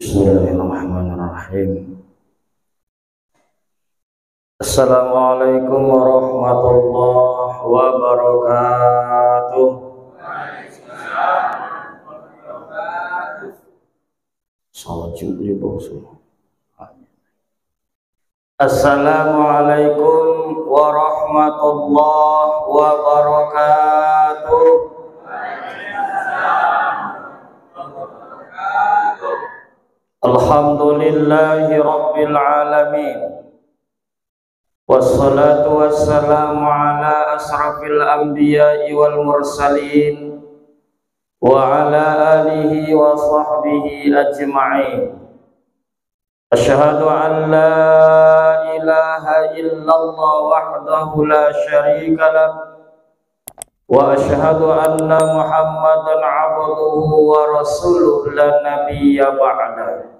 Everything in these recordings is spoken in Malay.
Bismillahirrahmanirrahim. Assalamualaikum warahmatullahi wabarakatuh. Assalamualaikum warahmatullahi wabarakatuh. Alhamdulillahi rabbil alamin. Wassalatu wassalamu ala asrafil anbiya'i wal mursalin wa ala alihi wa sahbihi ajma'in. Asyhadu an la ilaha illallah wahdahu la syarika lah wa asyhadu anna Muhammadan abduhu wa rasuluh la nabiyya ba'da.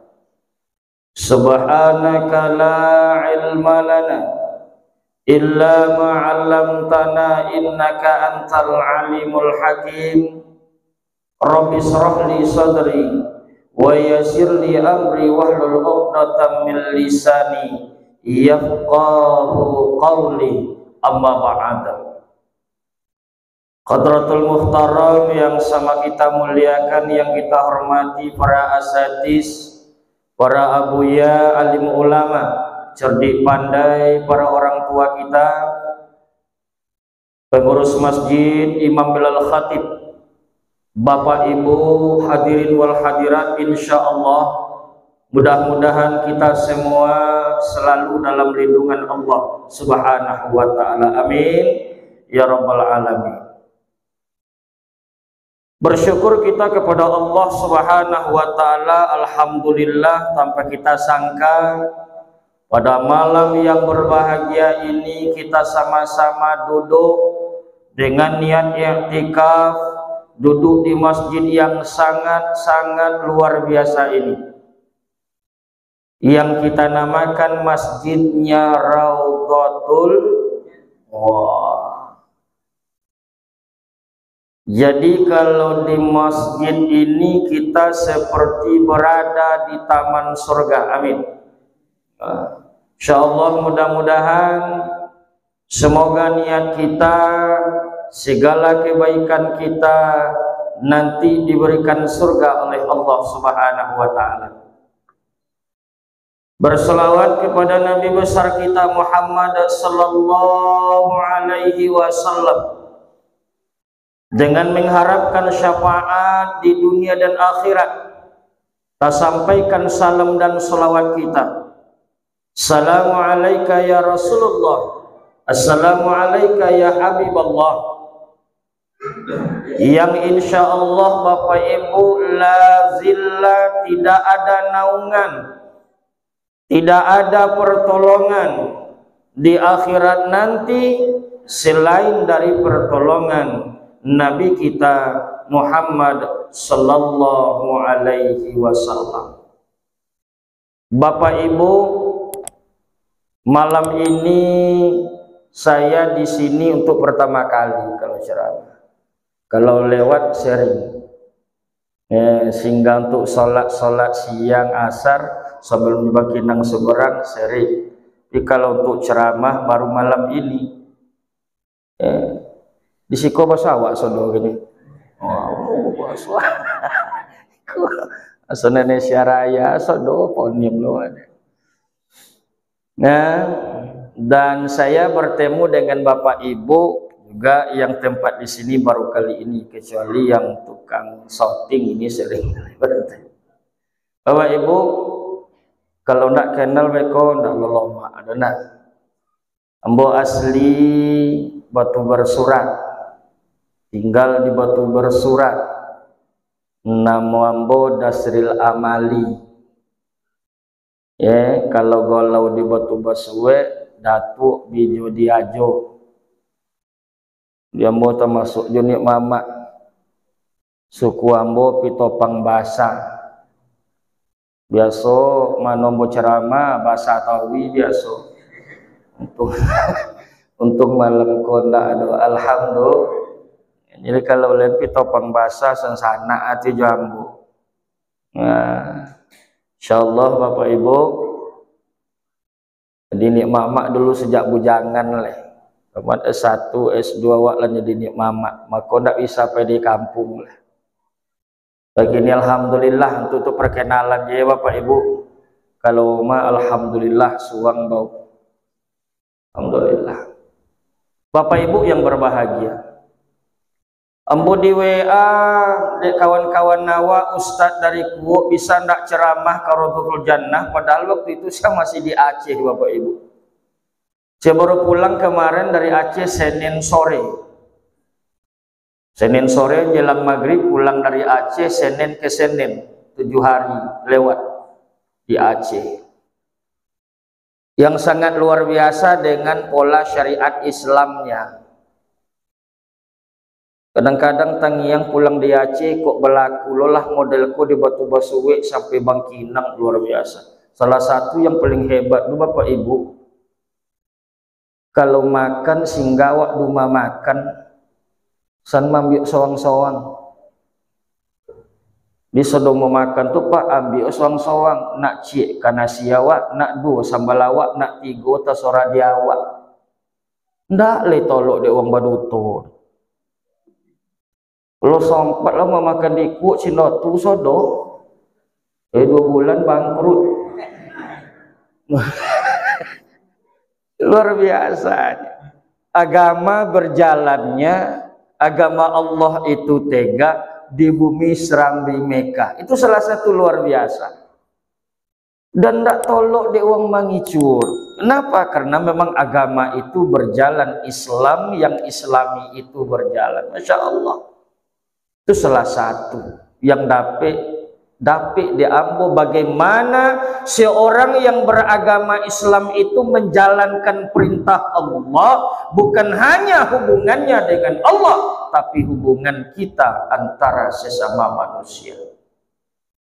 Subhanaka la ilma lana illa ma 'allamtana innaka antal alimul hakim. Rabbi shrah li sadri wa yassir li amri wahlul 'uqdatam min lisani yafqahu qawli. Amma ba'da. Qadratul muhtaram yang sama kita muliakan, yang kita hormati, para asatidz, para abuya, alim ulama, cerdik pandai, para orang tua kita, pengurus masjid, imam bilal khatib, bapak ibu, hadirin wal hadirat, insyaallah mudah-mudahan kita semua selalu dalam lindungan Allah subhanahu wa ta'ala. Amin ya rabbal alamin. Bersyukur kita kepada Allah subhanahu wa ta'ala, alhamdulillah, tanpa kita sangka pada malam yang berbahagia ini kita sama-sama duduk dengan niat i'tikaf, duduk di masjid yang sangat-sangat luar biasa ini, yang kita namakan masjidnya Raudhatul. Jadi kalau di masjid ini kita seperti berada di taman surga. Amin. Insyaallah, mudah-mudahan semoga niat kita, segala kebaikan kita nanti diberikan surga oleh Allah subhanahu wa ta'ala. Berselawat kepada Nabi besar kita Muhammad sallallahu alaihi wasallam dengan mengharapkan syafaat di dunia dan akhirat. Kita sampaikan salam dan selawat kita. Assalamu alayka ya Rasulullah, assalamu alayka ya Habiballah, yang insyaallah Bapak Ibu la zilla, tidak ada naungan, tidak ada pertolongan di akhirat nanti selain dari pertolongan Nabi kita Muhammad sallallahu alaihi wasallam. Bapak Ibu, malam ini saya di sini untuk pertama kali kalau ceramah. Kalau lewat sering. Sehingga untuk salat siang asar sebelum baginang seberang sering. Tapi kalau untuk ceramah baru malam ini. Di siko bahasa awak sodo gini. Oh, bahasa. Asal Indonesia Raya sodo ponim lo. Nah, dan saya bertemu dengan Bapak Ibu juga yang tempat di sini baru kali ini, kecuali yang tukang shooting ini sering bertemu. Bapak Ibu, kalau ndak kenal beko ndak loloma ada nak. Ambo asli Batu Bersurat. Tinggal di Batu Bersurat. Nama ambo Dasril Amali. Kalau galau di Batu Bersuwe, Datuk Bijo Diajo. Dia ambo termasuk Junik Mama. Suku ambo Pitopang Basa. Biasa manombo ceramah bahasa Tawi biasa. Untuk malam konda ada alhamdulillah. Jadi kalau lebih topang bahasa sensana ati jambu. Nah, insyaallah Bapak Ibu, jadi nik mamak dulu sejak bujangan leh. Tamat S1, S2 wak lah jadi nik mamak, maka ndak bisa pergi kampung lah. Begini alhamdulillah untuk perkenalan ya Bapak Ibu. Kalau alhamdulillah suang bau. Alhamdulillah. Bapak Ibu yang berbahagia. Ambo di WA dek kawan-kawan nawa ustadz dari Kuwo bisa ndak ceramah Qarotul Jannah, padahal waktu itu saya masih di Aceh Bapak Ibu. Saya baru pulang kemarin dari Aceh Senin sore. Senin sore jelang maghrib pulang dari Aceh Senin ke Senin, 7 hari lewat di Aceh. Yang sangat luar biasa dengan pola syariat Islamnya. Kadang-kadang tangiang pulang di Aceh kok berlaku lolah modelku di Batu Basuwe sampai Bangkinang, luar biasa. Salah satu yang paling hebat tuh Bapak Ibu, kalau makan singgawak rumah makan san mambiuk sawang-sawang. Di sodong mau makan tuh Pak ambil sawang-sawang, nak cie karena siawak, nak dua sambalawak, nak tiga tasora diawak. Ndak le tolok de wong baduto. Lo sempat lah mau makan di Kuwo Cinotu sodo, 2 bulan bangkrut. Luar biasa. Agama berjalannya, agama Allah itu tega di bumi Serambi Mekah. Itu salah satu luar biasa. Dan ndak tolok de wong mangicur. Kenapa? Karena memang agama itu berjalan, Islam yang Islami itu berjalan. Masya Allah. Itu salah satu yang dapat diambil bagaimana seorang yang beragama Islam itu menjalankan perintah Allah, bukan hanya hubungannya dengan Allah, tapi hubungan kita antara sesama manusia.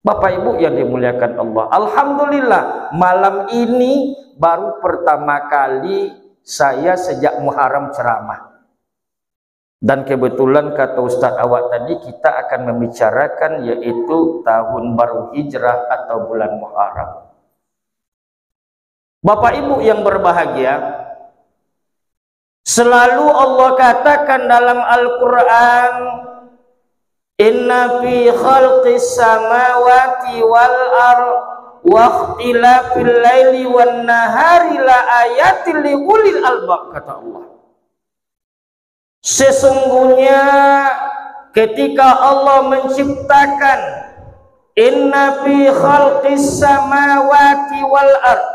Bapak Ibu yang dimuliakan Allah, alhamdulillah malam ini baru pertama kali saya sejak Muharram ceramah. Dan kebetulan kata Ustadz awak tadi kita akan membicarakan yaitu tahun baru hijrah atau bulan Muharram. Bapak Ibu yang berbahagia, selalu Allah katakan dalam Al-Quran, inna fi khalqis samawati wal ardh wa ikhtilafil laili wan nahari la ayatil li ulil albab, kata Allah. Sesungguhnya ketika Allah menciptakan, inna fi khalqis samawati wal ardh,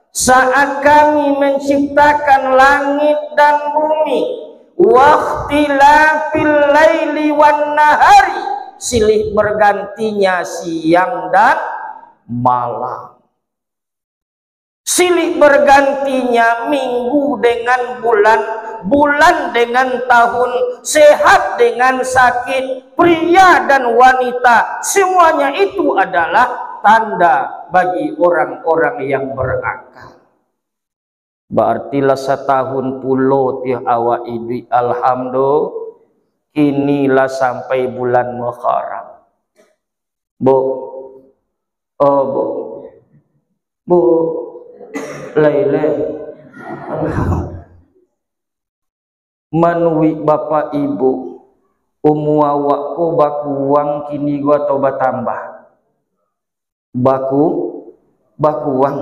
saat kami menciptakan langit dan bumi, waqtilafil laili wan nahari, silih bergantinya siang dan malam, silih bergantinya minggu dengan bulan, bulan dengan tahun, sehat dengan sakit, pria dan wanita, semuanya itu adalah tanda bagi orang-orang yang berakal. Berartilah setahun pulo tiah awak ini alhamdulillah inilah sampai bulan Muharram. Bu, oh bu lele manwi Bapak Ibu awak ko baku uang kini gua tobat tambah baku uang.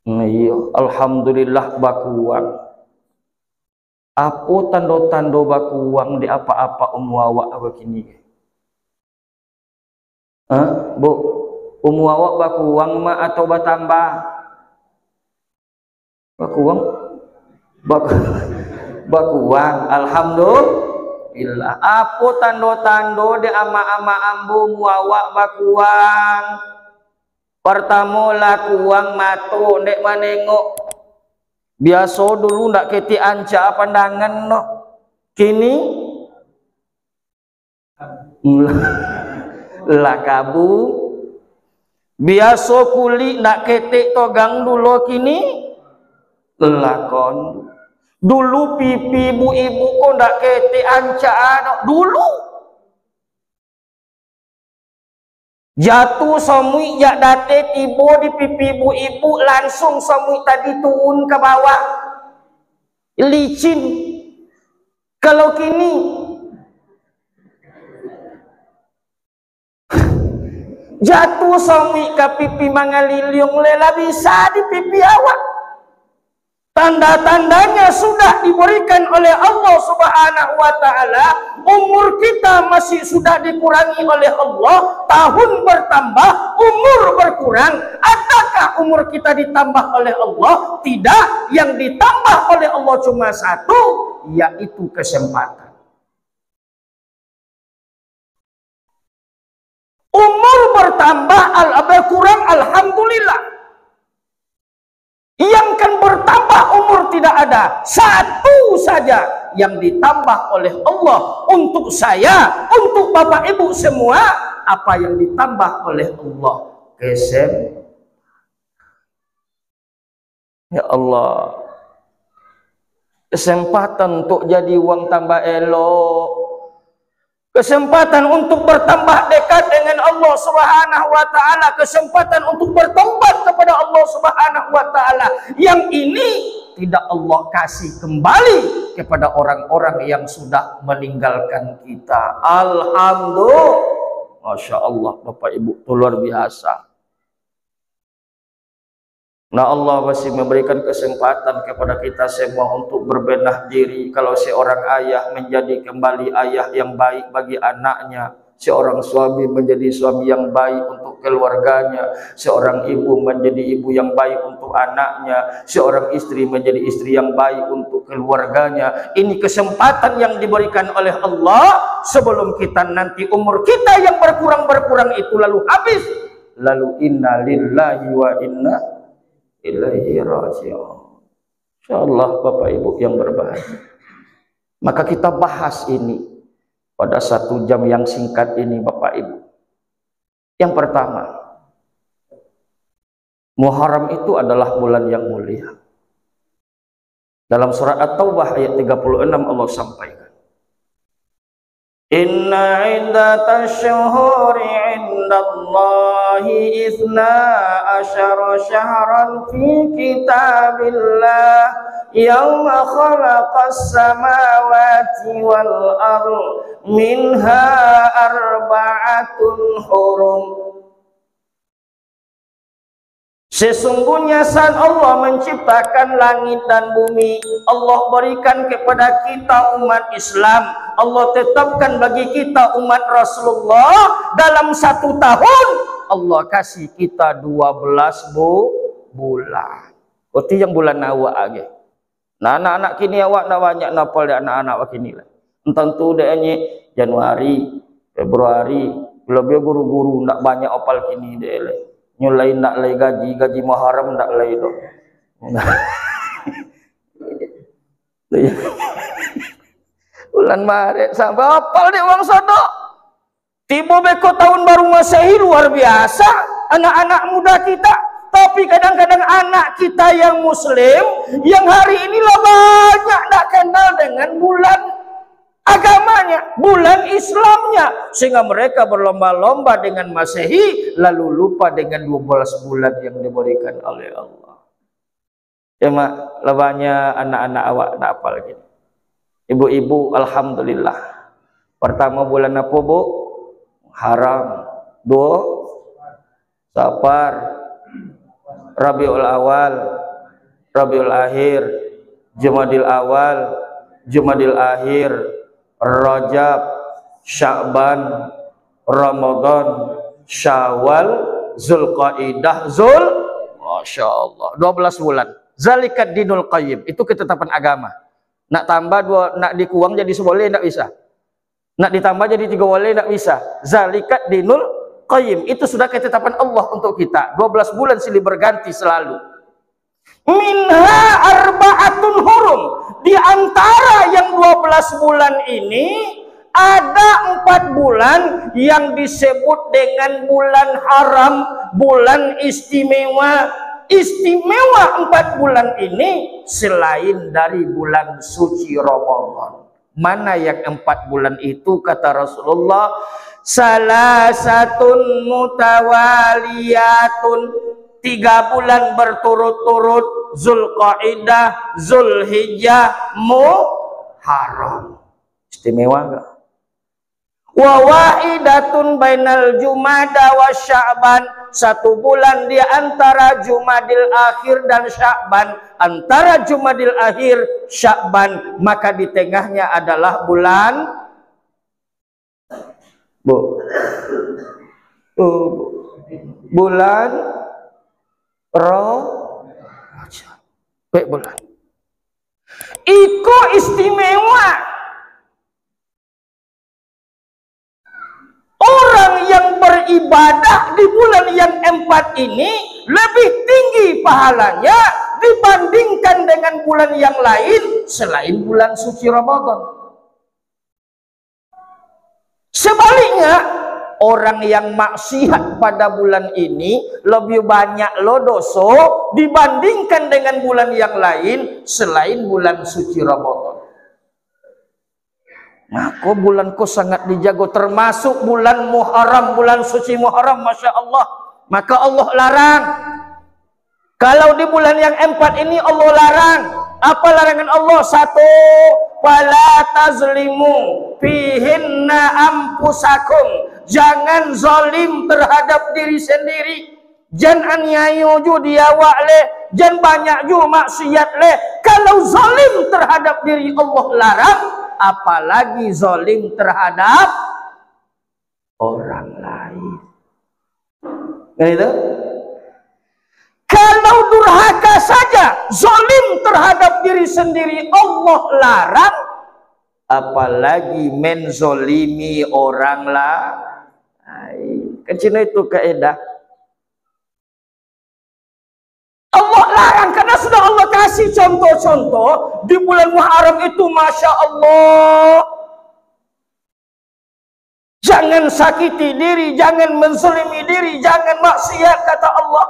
Iya, alhamdulillah baku uang. Apa tando-tando baku uang di apa-apa awak begini? Bu, awak baku uang mah atau batambah? Baku uang, baku uang. Alhamdulillah. Apa tando-tando di ama-ama ambu muawak baku uang? Pertama laku uang mato ndek manengok. Biasa dulu ndak keti anca pandangan no. Kini lakabu. Biasa kulit ndak ketik togang dulu, kini lakon. Dulu pipi ibu-ibu kok ndak ketik anca dulu. Jatuh somui jak date tibo di pipi ibu-ibu, langsung somui tadi turun ke bawah. Licin. Kalau kini jatuh somui ke pipi mangaliliung lela bisa di pipi awak. Tanda-tandanya sudah diberikan oleh Allah Subhanahu wa ta'ala. Umur kita masih sudah dikurangi oleh Allah. Tahun bertambah, umur berkurang. Adakah umur kita ditambah oleh Allah? Tidak. Yang ditambah oleh Allah cuma satu, yaitu kesempatan. Umur bertambah, berkurang, alhamdulillah. Yang kan bertambah umur tidak ada. Satu saja yang ditambah oleh Allah untuk saya, untuk Bapak Ibu semua. Apa yang ditambah oleh Allah? Kesempatan. Ya Allah, kesempatan untuk jadi uang tambah elok, kesempatan untuk bertambah dekat dengan Allah Subhanahu wa ta'ala, kesempatan untuk bertobat kepada Allah Subhanahu wa ta'ala. Yang ini tidak Allah kasih kembali kepada orang-orang yang sudah meninggalkan kita. Alhamdulillah. Masya Allah, Bapak Ibu, itu luar biasa. Nah, Allah masih memberikan kesempatan kepada kita semua untuk berbenah diri. Kalau seorang ayah menjadi kembali ayah yang baik bagi anaknya, seorang suami menjadi suami yang baik untuk keluarganya, seorang ibu menjadi ibu yang baik untuk anaknya, seorang istri menjadi istri yang baik untuk keluarganya. Ini kesempatan yang diberikan oleh Allah sebelum kita nanti umur kita yang berkurang itu lalu habis. Lalu inna lillahi wa inna ilaihi raji'un. Insyaallah Bapak Ibu yang berbahagia. Maka kita bahas ini pada 1 jam yang singkat ini Bapak Ibu. Yang pertama, Muharram itu adalah bulan yang mulia. Dalam surat At-Taubah ayat 36 Allah sampaikan, Inna iddatash syuhuri indallahi itsna asyara syahran fi kitabillah yauma khalaqas samawati wal ardh minha arba'atun hurum. Sesungguhnya saat Allah menciptakan langit dan bumi, Allah berikan kepada kita umat Islam, Allah tetapkan bagi kita umat Rasulullah dalam 1 tahun, Allah kasih kita 12 bulan. Berarti yang bulan awak aja. Nah, anak-anak kini awak nak banyak napal dia anak-anak kini lah. Tentu dia ni Januari, Februari, lebih guru-guru nak banyak opal kini dia lah. Nyulai nak lay gaji Muharram nak lay tu. Bulan Maret sampai apal dia uang sodok. Tiba beko tahun baru Masehi luar biasa anak-anak muda kita. Tapi kadang-kadang anak kita yang Muslim yang hari inilah banyak tak kenal dengan bulan agamanya, bulan Islamnya, sehingga mereka berlomba-lomba dengan Masehi lalu lupa dengan 12 bulan yang diberikan oleh Allah. Ya mak, lebahnya anak-anak awak nak apa lagi? Ibu-ibu, alhamdulillah. Pertama bulan apa bu? Haram. 2 Safar, Rabiul Awal, Rabiul Akhir, Jumadil Awal, Jumadil Akhir, Rajab, Sya'ban, Ramadan, Syawal, Zulqaidah, Masya Allah, 12 bulan. Zalikat dinul qayyim, itu ketetapan agama. Nak tambah 2, nak dikuang jadi seboleh tidak bisa. Nak ditambah jadi 3 boleh tidak bisa. Zalikat dinul qayyim, itu sudah ketetapan Allah untuk kita. 12 bulan silih berganti selalu. Minha arba'atun hurum, di antara yang 12 bulan ini ada 4 bulan yang disebut dengan bulan haram, bulan istimewa. Istimewa 4 bulan ini selain dari bulan suci Ramadan. Mana yang 4 bulan itu? Kata Rasulullah, salasatun mutawaliyatun, 3 bulan berturut-turut, Zulqaidah, Zulhijjah, Muharram. Istimewa enggak? Wa wahidatun bainal Jumada wa Sya'ban, 1 bulan di antara Jumadil Akhir dan Sya'ban, antara Jumadil Akhir Sya'ban, maka di tengahnya adalah bulan bulan Rajab. Baik, bulan iku istimewa. Orang yang beribadah di bulan yang 4 ini lebih tinggi pahalanya dibandingkan dengan bulan yang lain selain bulan suci Ramadan. Sebaliknya, orang yang maksiat pada bulan ini lebih banyak dosa dibandingkan dengan bulan yang lain selain bulan suci Ramadan. Maka bulanku sangat dijaga, termasuk bulan Muharram, bulan suci Muharram, Masya Allah. Maka Allah larang. Kalau di bulan yang 4 ini Allah larang. Apa larangan Allah? 1, wala tazlimu fihinna ampusakum. Jangan zalim terhadap diri sendiri. Jangan aniaya ju dia wa'le. Jangan banyak ju maksiat le. Kalau zalim terhadap diri Allah larang, apalagi zalim terhadap orang lain. Gitu? Kalau durhaka saja, zalim terhadap diri sendiri Allah larang, apalagi menzolimi orang lain. Kan Cina itu kaidah. Allah larang karena sudah Allah kasih contoh-contoh di bulan Muharram itu, Masya Allah. Jangan sakiti diri, jangan menzalimi diri, jangan maksiat, kata Allah.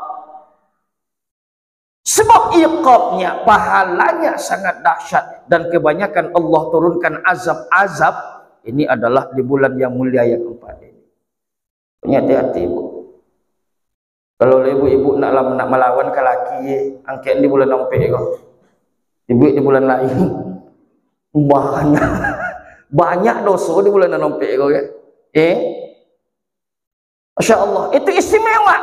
Sebab iqabnya, pahalanya sangat dahsyat, dan kebanyakan Allah turunkan azab-azab ini adalah di bulan yang mulia yang 4 ini. Hati-hati, Bu. Kalau ibu-ibu nak melawan ke laki, angkat di bulan Ampek kau. Ibu di bulan lain. Banyak dosa di bulan Ampek kau ya. Masya Allah, itu istimewa.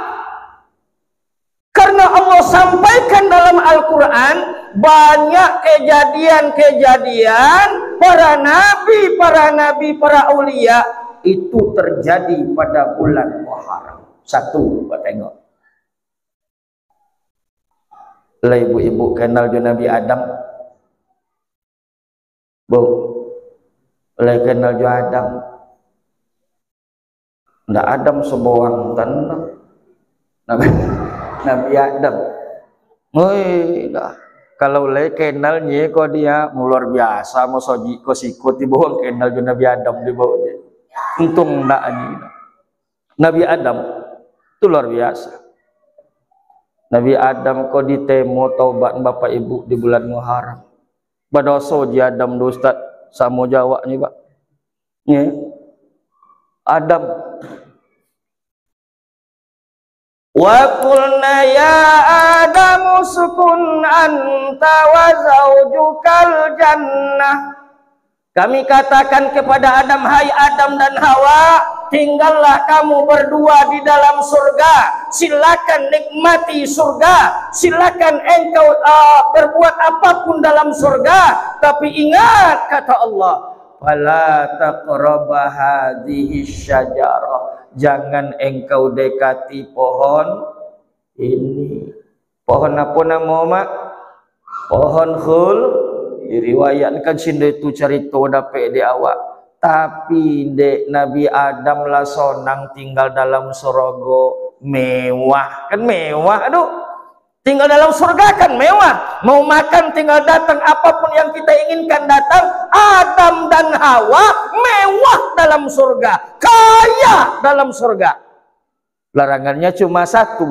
Karena Allah sampaikan dalam Al-Quran banyak kejadian-kejadian para nabi, para aulia itu terjadi pada bulan Muharram. 1, buat tengok. Lah ibu-ibu kenal jo Nabi Adam. Bu, lah kenal jo Adam. Ndak Adam sebuang tanah. Nabi Adam. Woi, dah. Kalau le kenalnya kok dia luar biasa, mau soji ko sikut di bawah kenal jo Nabi Adam di bawah. Untung ndak ani. Nabi Adam itu luar biasa. Nabi Adam kau ditemo taubat bapak ibu di bulan Muharram. Badoso ji Adam do Ustaz samo Jawa ni Pak. Ya. Adam. Wa qulna ya Adam uskun anta wa zaujukal jannah. Kami katakan kepada Adam, hai Adam dan Hawa, tinggallah kamu berdua di dalam surga. Silakan nikmati surga. Silakan engkau berbuat apapun dalam surga. Tapi ingat, kata Allah, fala taqraba hadhihi syajarah. Jangan engkau dekati pohon ini. Pohon apa nama mak? Pohon khul. Diriwayatkan sinda itu cerita dapat di awak. Tapi dek Nabi Adam lah sonang tinggal dalam surga mewah. Kan mewah, aduh. Tinggal dalam surga kan mewah. Mau makan tinggal datang, apapun yang kita inginkan datang. Adam dan Hawa mewah dalam surga, kaya dalam surga. Larangannya cuma 1,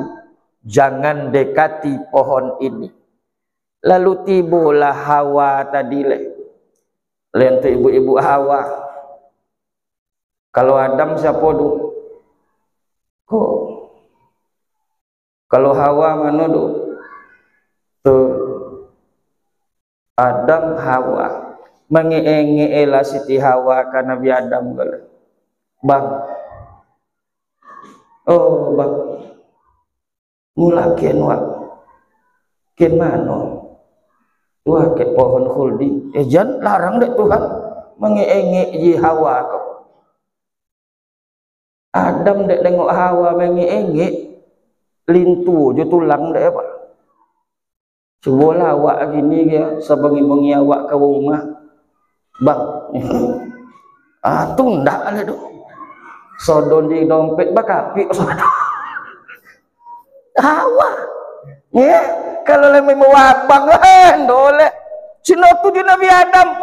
jangan dekati pohon ini. Lalu tibalah Hawa tadi le. Lentu ibu-ibu Hawa. Kalau Adam siapa tu? Oh. Kalau Hawa mana tu? Tu Adam Hawa. Mengelah Siti Hawa ke Nabi Adam kala. Bang. Oh, bang. Mula kian wak. Kian mana? Wah, ke pohon khuldi. Jan larang dek Tuhan menge ji Hawa kau. Adam dek tengok Hawa menge lintu je tulang dek apa. Cubalah awak gini dia sebengi-bengi awak ke rumah. Bang. Tundak lah tu. Sodon di dompet bakapi sodon. Hawa. Ya, kalau lemah mewabang kan doleh. Cina tu di Nabi Adam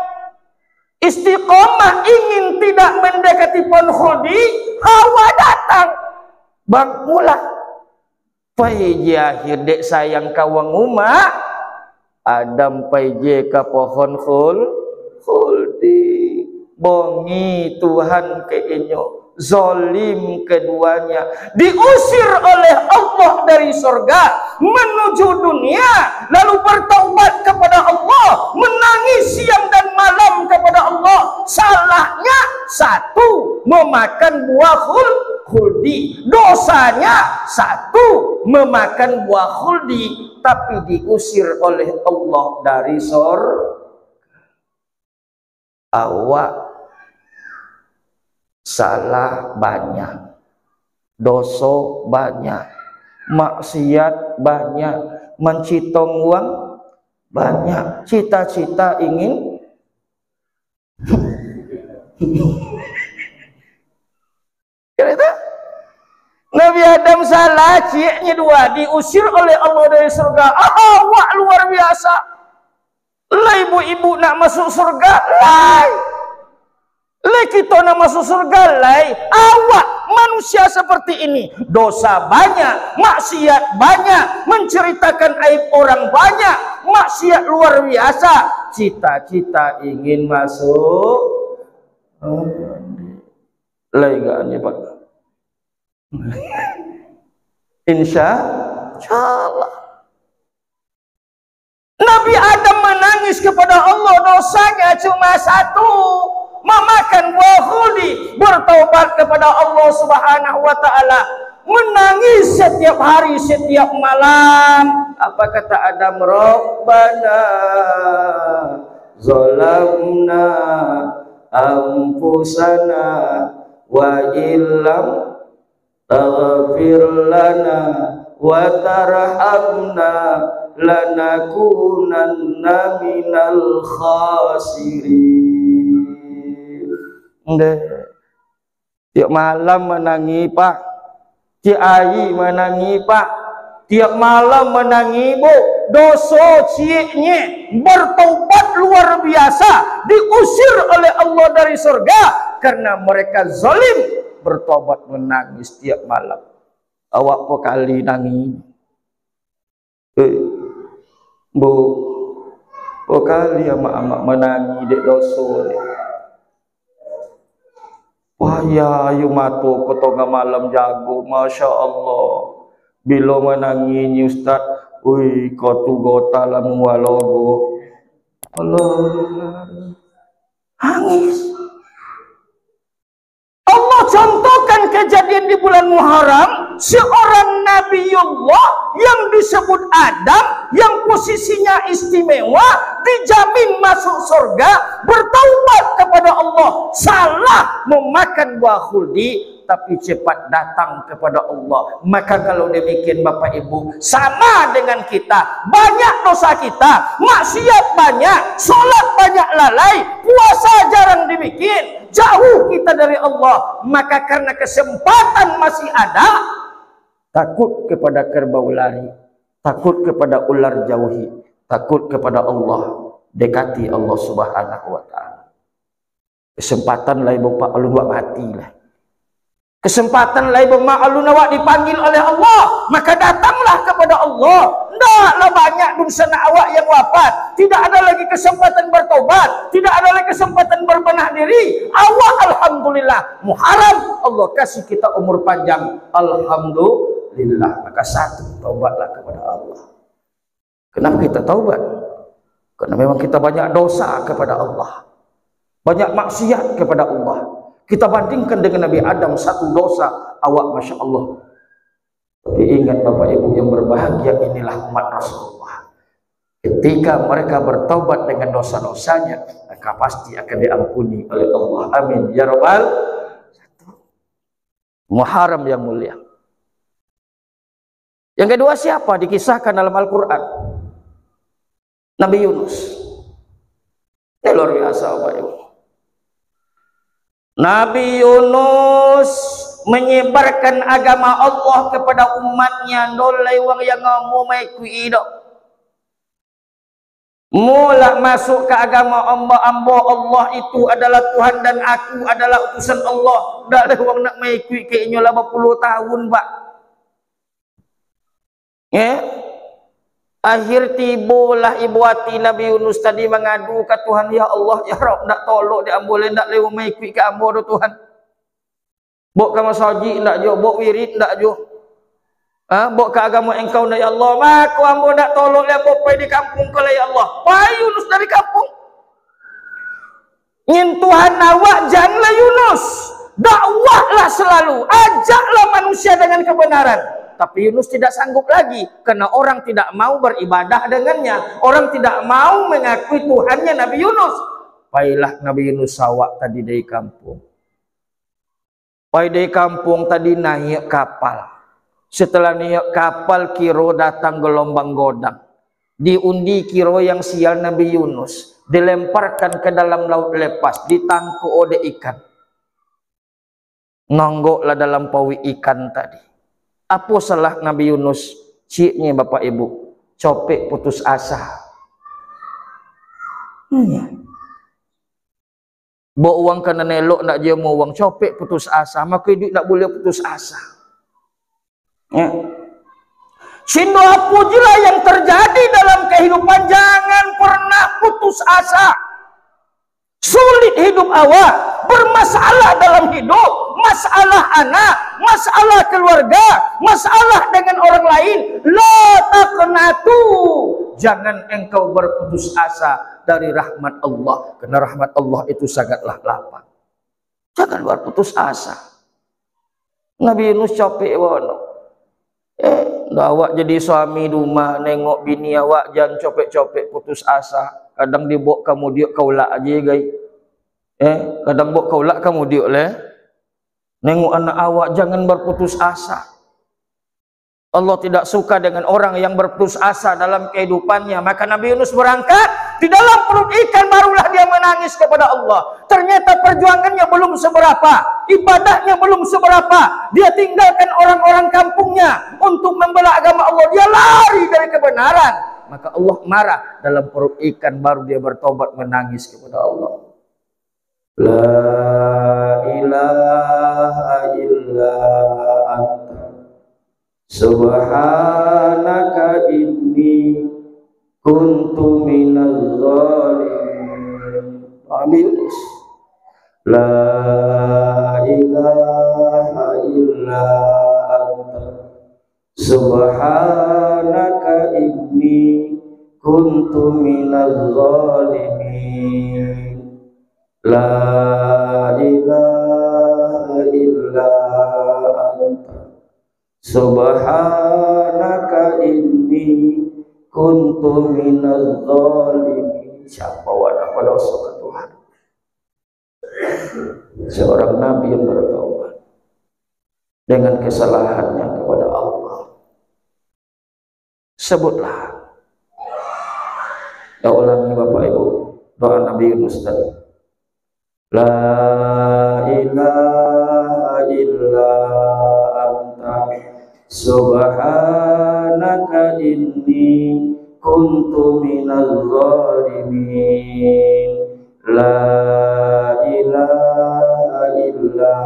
istiqomah ingin tidak mendekati pohon khuldi, Hawa datang. Bang mula. Paiji akhir dek sayang kawang umat. Adam paiji ke pohon khuldi. Bongi Tuhan ke inyo. Zalim keduanya, diusir oleh Allah dari surga menuju dunia, lalu bertaubat kepada Allah, menangis siang dan malam kepada Allah. Salahnya satu, memakan buah khuldi. Dosanya satu, memakan buah khuldi, tapi diusir oleh Allah dari surga. Awak salah banyak, dosa banyak, maksiat banyak, mencitong uang banyak, cita-cita ingin kata Nabi Adam salah, cieknya dua, diusir oleh Allah dari surga. Awak luar biasa. Lah ibu-ibu nak masuk surga, lah kita nak masuk surga, lai. Awak manusia seperti ini, dosa banyak, maksiat banyak, menceritakan aib orang banyak, maksiat luar biasa, cita-cita ingin masuk lai gaknya Pak. Insya Allah. Nabi Adam menangis kepada Allah, dosanya cuma satu, memakan buah khuldi, bertaubat kepada Allah Subhanahu wa taala, menangis setiap hari, setiap malam. Apa kata Adam? Rabbana zalamna anfusana wa illam taghfir lana wa tarhamna lanakunanna minal khasirin. Tiap malam menangi Pak, Cik Ai menangi Pak, tiap malam menangi Bu, dosa ciknya bertaubat luar biasa, diusir oleh Allah dari surga karena mereka zalim, bertobat menangis tiap malam. Awak po kali nangis Bu, po kali amak-amak menangi dek dosa dek. Wah ya ayu matu ko tengah malam jago, Masya Allah. Bila menangi ni Ustaz, ui ko tu gota lamu walogo. Allah hangis. Allah contohkan kejadian di bulan Muharram, seorang Nabiullah yang disebut Adam, yang posisinya istimewa, dijamin masuk surga, bertaubat kepada Allah, salah memakan buah khuldi, tapi cepat datang kepada Allah. Maka kalau demikian Bapak Ibu, sama dengan kita, banyak dosa kita, maksiat banyak, sholat banyak lalai, puasa jarang dibikin, jauh kita dari Allah. Maka karena kesempatan masih ada, takut kepada kerbau lari, takut kepada ular jauhi, takut kepada Allah, dekati Allah Subhanahu wa taala. Kesempatan lain bapak alun buat mati lah. Kesempatan lain bermaklum awak dipanggil oleh Allah, maka datanglah kepada Allah. Ndaklah banyak dursana awak yang wafat. Tidak ada lagi kesempatan bertobat. Tidak ada lagi kesempatan berbenah diri. Awak alhamdulillah Muharram Allah kasih kita umur panjang. Alhamdulillah. Maka satu, taubatlah kepada Allah. Kenapa kita taubat? Karena memang kita banyak dosa kepada Allah. Banyak maksiat kepada Allah. Kita bandingkan dengan Nabi Adam satu dosa, awak Masya Allah. Tapi ingat Bapak Ibu yang berbahagia, inilah umat Rasulullah. Ketika mereka bertaubat dengan dosa-dosanya, maka pasti akan diampuni oleh Allah. Amin ya Rabbal. Muharram yang mulia. Yang kedua siapa? Dikisahkan dalam Al-Quran. Nabi Yunus. Ini luar biasa Bapak Ibu. Nabi Yunus menyebarkan agama Allah kepada umatnya. Dolai wang yang ngamu mai kuido. Mula masuk ke agama Allah itu adalah Tuhan dan aku adalah utusan Allah. Dak wang nak mai kui kayaknya 80 tahun, Pak. Ya. Akhir tibulah ibu hati Nabi Yunus tadi mengadu ke Tuhan, ya Allah, ya Rabb, ndak tolok dia amboleh ndak lewa mai kui ke ambo do Tuhan. Bok ke masjid ndak jo, bok wirid ndak jo. Bok ke agama engkau ya Allah, mak ambo ndak tolok le bok pai di kampung kau ya Allah. Pai Yunus dari kampung. Ngin Tuhan awak janganlah Yunus. Dakwahlah selalu, ajaklah manusia dengan kebenaran. Tapi Yunus tidak sanggup lagi karena orang tidak mau beribadah dengannya. Orang tidak mau mengakui Tuhannya Nabi Yunus. Baiklah Nabi Yunus awak tadi dari kampung. Baik dari kampung tadi naik kapal. Setelah naik kapal kiro datang gelombang godang. Diundi kiro yang sial Nabi Yunus. Dilemparkan ke dalam laut lepas. Ditangkap oleh ikan. Nonggoklah dalam pawi ikan tadi. Apa salah Nabi Yunus? Ciknya Bapak Ibu, copek putus asa. Bawa uang kena nelok nak dia mau uang, copek putus asa, maka hidup tak boleh putus asa. Ya. Sindo apa jelah yang terjadi dalam kehidupan, jangan pernah putus asa. Sulit hidup awak, bermasalah dalam hidup, masalah anak, masalah keluarga, masalah dengan orang lain, la taqnatu. Jangan engkau berputus asa dari rahmat Allah, karena rahmat Allah itu sangatlah lapang. Jangan berputus asa. Nabi Yunus capek wono. Awak jadi suami rumah, nengok bini awak jangan copek-copek putus asa. Kadang dibawa kamu dia kaulah aja guys. Kadang bawa kaulah kamu dia le. Nengok anak awak jangan berputus asa. Allah tidak suka dengan orang yang berputus asa dalam kehidupannya. Maka Nabi Yunus berangkat, di dalam perut ikan barulah dia menangis kepada Allah. Ternyata perjuangannya belum seberapa, ibadahnya belum seberapa. Dia tinggalkan orang-orang kampungnya untuk membela agama Allah. Dia lari dari kebenaran. Maka Allah marah, dalam perut ikan baru dia bertobat menangis kepada Allah. La ilaha illa anta subhanaka inni kuntu minaz zalimin. Amin. La ilaha illa anta subhanaka inni kuntu minaz zalimin. La ilaha illa anta subhanaka inni kuntu minaz zalimin. Siapa wadah pada usaha Tuhan? Seorang nabi yang bertaubat dengan kesalahannya kepada Allah. Sebutlah. Ya ulangi Bapak Ibu doa Nabi Yunus tadi. La ilaha illa anta subhanaka inni kuntu minaz zalimin. La ilaha illa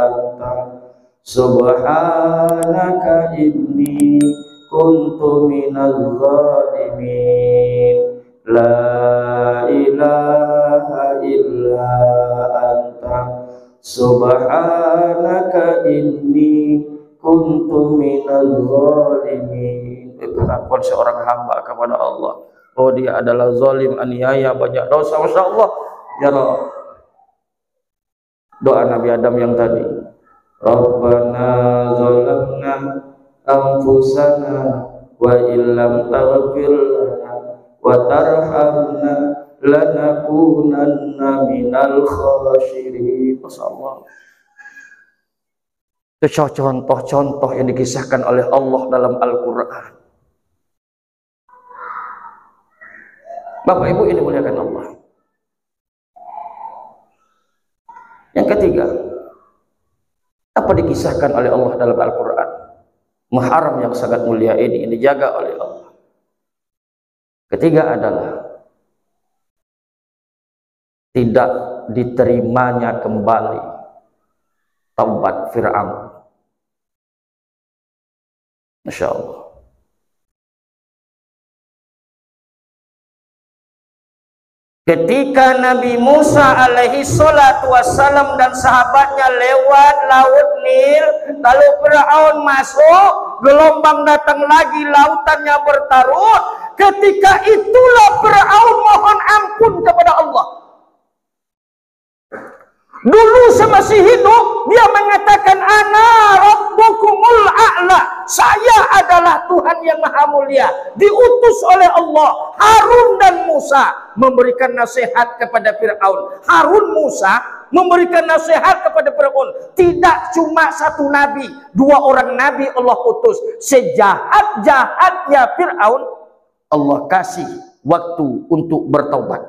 anta subhanaka inni kuntu minaz zalimin. La ilaha illa anta subhanaka inni kuntu minaz zalimin. Pengakuan seorang hamba kepada Allah, oh dia adalah zalim, aniaya, banyak dosa. Masya Allah. Ya Rabb, doa Nabi Adam yang tadi, Rabbana zalamna anfusana wa illam taghfir lana wa tarhamna lanakunanna minal khasirin. Masyaallah. Itu contoh-contoh yang dikisahkan oleh Allah dalam Al-Quran. Bapak Ibu ini muliakan Allah. Yang ketiga, apa dikisahkan oleh Allah dalam Al-Quran? Muharram yang sangat mulia ini dijaga oleh Allah. Ketiga adalah tidak diterimanya kembali taubat Fir'aun. Masya Allah. Ketika Nabi Musa alaihi salatu wassalam dan sahabatnya lewat laut Nil, lalu Fir'aun masuk, gelombang datang lagi, lautannya bertaruh. Ketika itulah Fir'aun mohon ampun kepada Allah. Dulu semasa hidup dia mengatakan ana rabbukumul a'la, saya adalah Tuhan yang maha mulia. Diutus oleh Allah Harun dan Musa memberikan nasihat kepada Fir'aun. Harun Musa memberikan nasihat kepada Fir'aun. Tidak cuma satu nabi, dua orang nabi Allah utus. Sejahat-jahatnya Fir'aun, Allah kasih waktu untuk bertaubat.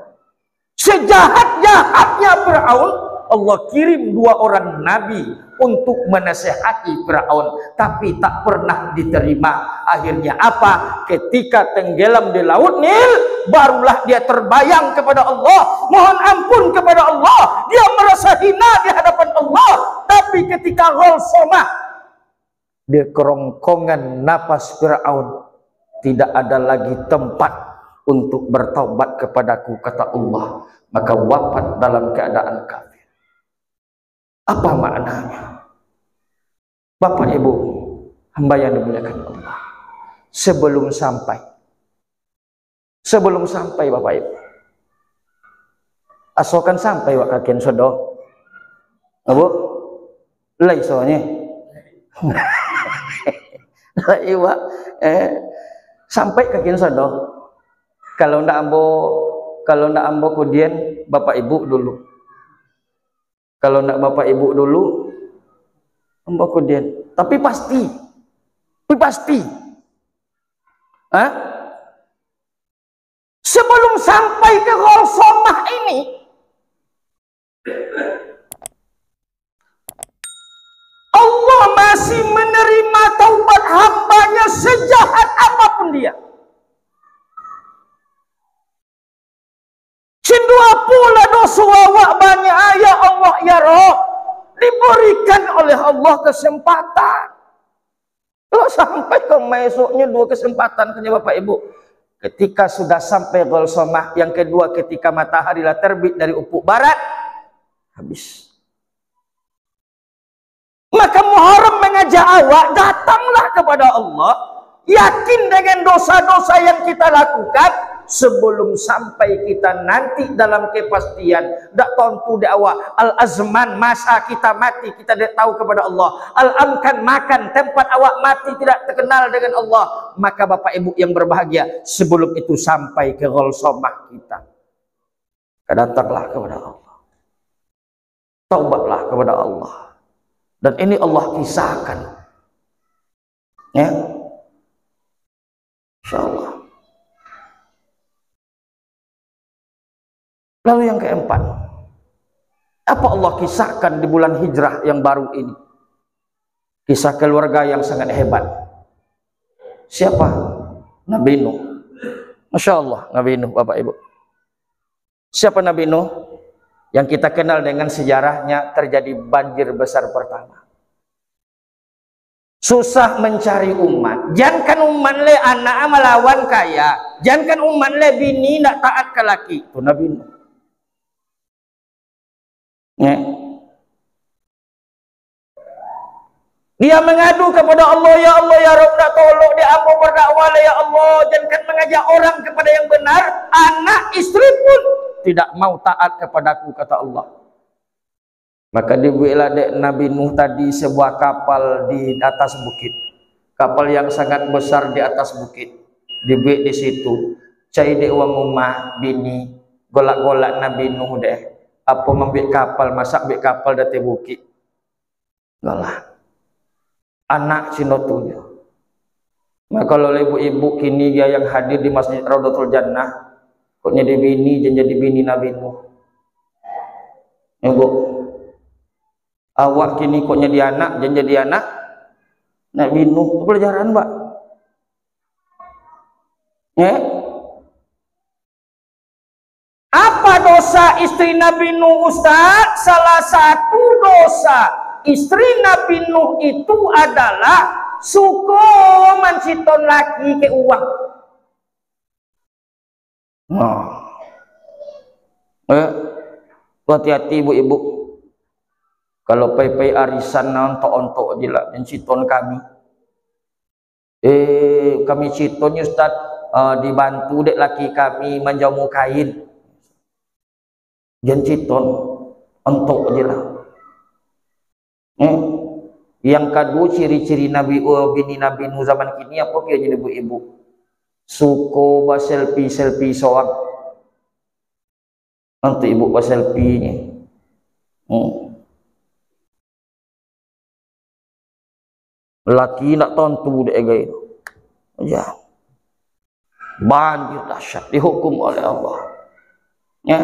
Sejahat-jahatnya Fir'aun, Allah kirim dua orang nabi untuk menasehati Fir'aun, tapi tak pernah diterima. Akhirnya apa? Ketika tenggelam di laut Nil, barulah dia terbayang kepada Allah, mohon ampun kepada Allah. Dia merasa hina di hadapan Allah. Tapi ketika ghalsamah, di kerongkongan napas Fir'aun, tidak ada lagi tempat untuk bertaubat kepadaku, kata Allah. Maka wafat dalam keadaan kafir. Apa maknanya? Bapak Ibu, hamba yang dimuliakan Allah, sebelum sampai Bapak Ibu, asokan sampai wak kakian sodo, Abu, lay soalnya, iwa, sampai kakian sodo. Kalau ndak ambo kemudian Bapak Ibu dulu. Kalau nak Bapak Ibu dulu, ambo kemudian. Tapi pasti. Hah? Sebelum sampai ke ghalsamah ini, Allah masih menerima taubat hambanya sejahat apapun dia. Cindua pula dosa awak banyak, ya Allah ya Rabb. Diberikan oleh Allah kesempatan. Kalau sampai ke esoknya dua kesempatan punya Bapak Ibu. Ketika sudah sampai ghalsamah, yang kedua ketika matahari lah terbit dari ufuk barat, habis. Maka Muharram mengajak awak, datanglah kepada Allah, yakin dengan dosa-dosa yang kita lakukan. Sebelum sampai kita nanti dalam kepastian, tak tentu di awal al-azman, masa kita mati kita tidak tahu kepada Allah, al-amkan, makan tempat awak mati tidak terkenal dengan Allah. Maka Bapak Ibu yang berbahagia, sebelum itu sampai ke ghalsamah kita, datanglah kepada Allah, taubatlah kepada Allah. Dan ini Allah kisahkan, ya, insyaallah. Lalu yang keempat, apa Allah kisahkan di bulan hijrah yang baru ini? Kisah keluarga yang sangat hebat. Siapa? Nabi Nuh. Masya Allah, Nabi Nuh, Bapak Ibu. Siapa Nabi Nuh? Yang kita kenal dengan sejarahnya terjadi banjir besar pertama. susah mencari umat. Jangan umat le anak melawan kaya, jangan umat le bini nak taat ke laki. Itu Nabi Nuh. Dia mengadu kepada Allah, ya Allah ya Rabb, nak tolong dia, aku berdakwah ya Allah, jangan mengajak orang kepada yang benar. Anak istri pun tidak mau taat kepadaku, kata Allah. Maka dibuatlah dek Nabi Nuh tadi sebuah kapal di atas bukit, kapal yang sangat besar di atas bukit. Dibuat di situ, cai dek wang rumah bini golak-golak Nabi Nuh deh. Apa membik kapal, masak bik kapal dari bukit, golak. Anak sinotunya. Maka kalau ibu-ibu kini dia yang hadir di Masjid Raudatul Jannah, kok jadi bini Nabi Nuh. Ibu, awak kini kok jadi anak Nabi Nuh. Itu pelajaran, Mbak. Apa dosa istri Nabi Nuh, Ustaz? Salah satu dosa istri Nabi Nuh itu adalah suko manciton laki ke uang. Hati-hati ibu-ibu. Kalau pai-pai arisan ontok-ontok je lah manciton kami. Kami citon Ustaz, dibantu dek laki kami menjamu kain. Jangan citon ontok je lah. Yang kedua ciri-ciri bini Nabi Nuh zaman kini apa kira ibu-ibu? Suko selfie soang. Nanti ibu selfie-nya. Laki nak tontu dek gay. Ya. Banjir dahsyat dihukum oleh Allah. Ya.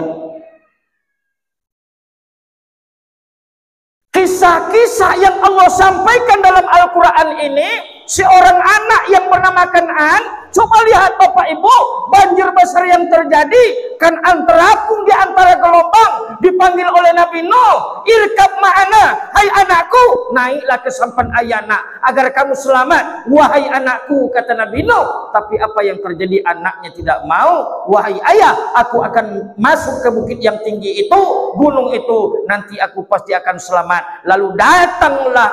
Kisah-kisah yang Allah sampaikan dalam Al-Quran ini, seorang anak yang bernama Kan'an, coba lihat Bapak Ibu, banjir besar yang terjadi, Kan'an terapung di antara gelombang, dipanggil oleh Nabi Nuh, irkab ma'ana, hai anakku, naiklah ke sampan ayana, agar kamu selamat, wahai anakku, kata Nabi Nuh. Tapi apa yang terjadi? Anaknya tidak mau. Wahai ayah, aku akan masuk ke bukit yang tinggi itu, gunung itu, nanti aku pasti akan selamat. Lalu datanglah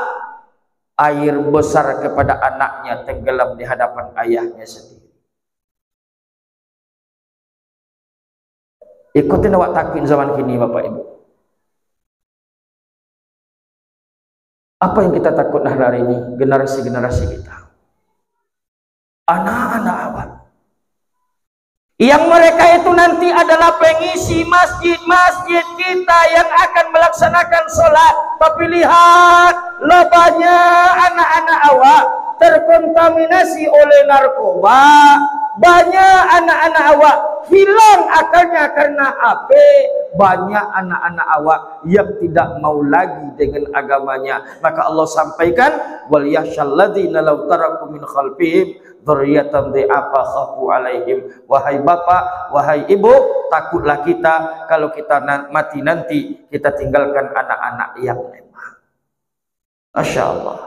air besar kepada anaknya, tenggelam di hadapan ayahnya sendiri. Ikutin awak takwin zaman kini Bapak Ibu. Apa yang kita takut hari ini? Generasi-generasi kita, anak-anak awak, yang mereka itu nanti adalah pengisi masjid-masjid kita yang akan melaksanakan sholat. Tapi lihat, lebahnya anak-anak awak terkontaminasi oleh narkoba. Banyak anak-anak awak hilang akalnya karena HP. Banyak anak-anak awak yang tidak mau lagi dengan agamanya. Maka Allah sampaikan, wal yakhshalladzina law taraku min khalfihim dzurriyyatan dhi'afa khafu alaihim. Wahai bapak, wahai ibu, takutlah kita kalau kita mati nanti kita tinggalkan anak-anak yang lemah. Masya Allah.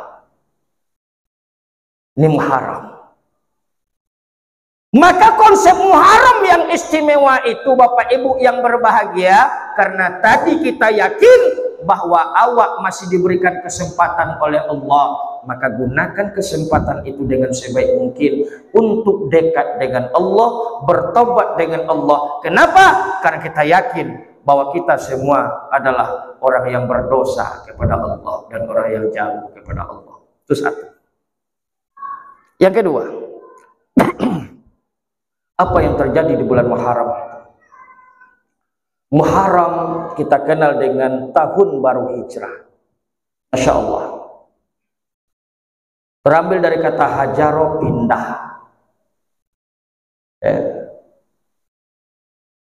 Ini muharram. Maka konsep muharram yang istimewa itu Bapak Ibu yang berbahagia, karena tadi kita yakin bahwa awak masih diberikan kesempatan oleh Allah, maka gunakan kesempatan itu dengan sebaik mungkin untuk dekat dengan Allah, bertobat dengan Allah. Kenapa? Karena kita yakin bahwa kita semua adalah orang yang berdosa kepada Allah dan orang yang jauh kepada Allah. Itu satu. Yang kedua, apa yang terjadi di bulan Muharram? Muharram kita kenal dengan tahun baru hijrah. Masya Allah. Terambil dari kata hajaro, pindah.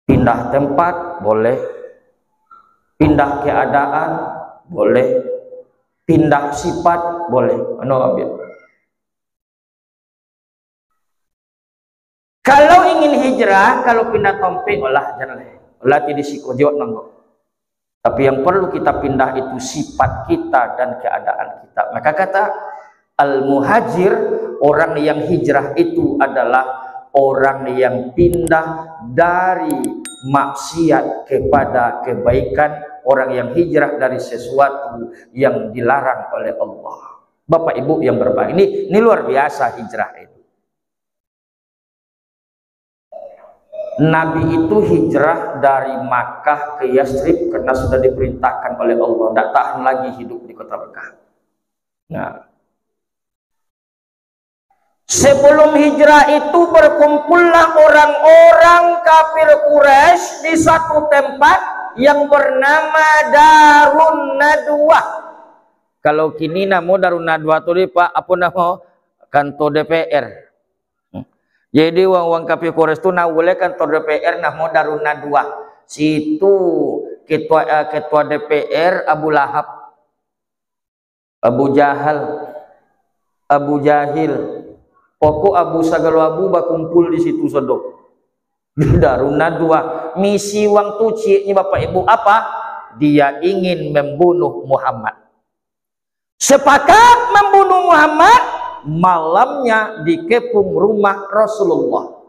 Pindah tempat boleh, pindah keadaan boleh, pindah sifat boleh. Kalau ingin hijrah, kalau pindah tompe, olah jangan olah tidak sikojot nanggo. Tapi yang perlu kita pindah itu sifat kita dan keadaan kita. Maka kata Al-muhajir, orang yang hijrah itu adalah orang yang pindah dari maksiat kepada kebaikan, orang yang hijrah dari sesuatu yang dilarang oleh Allah. Bapak Ibu yang berbahagia, ini luar biasa hijrah ini. Nabi itu hijrah dari Makkah ke Yathrib karena sudah diperintahkan oleh Allah, tidak tahan lagi hidup di kota Mekah. Nah, sebelum hijrah itu berkumpullah orang-orang kafir Quraisy di satu tempat yang bernama Darun Nadwah. Kalau kini namo Darun Nadwah itu Pak, apa nama? Kantor DPR. Jadi wang kafir Quraisy itu nawule kantor DPR namo Darun Nadwah. Situ ketua DPR Abu Lahab, Abu Jahal, Abu Jahil. Pokok Abu Sagalo Abu bakumpul di situ sodok. Di Darun Nadwah. Misi wang tucinya Bapak Ibu apa? Dia ingin membunuh Muhammad. Sepakat membunuh Muhammad, malamnya dikepung rumah Rasulullah.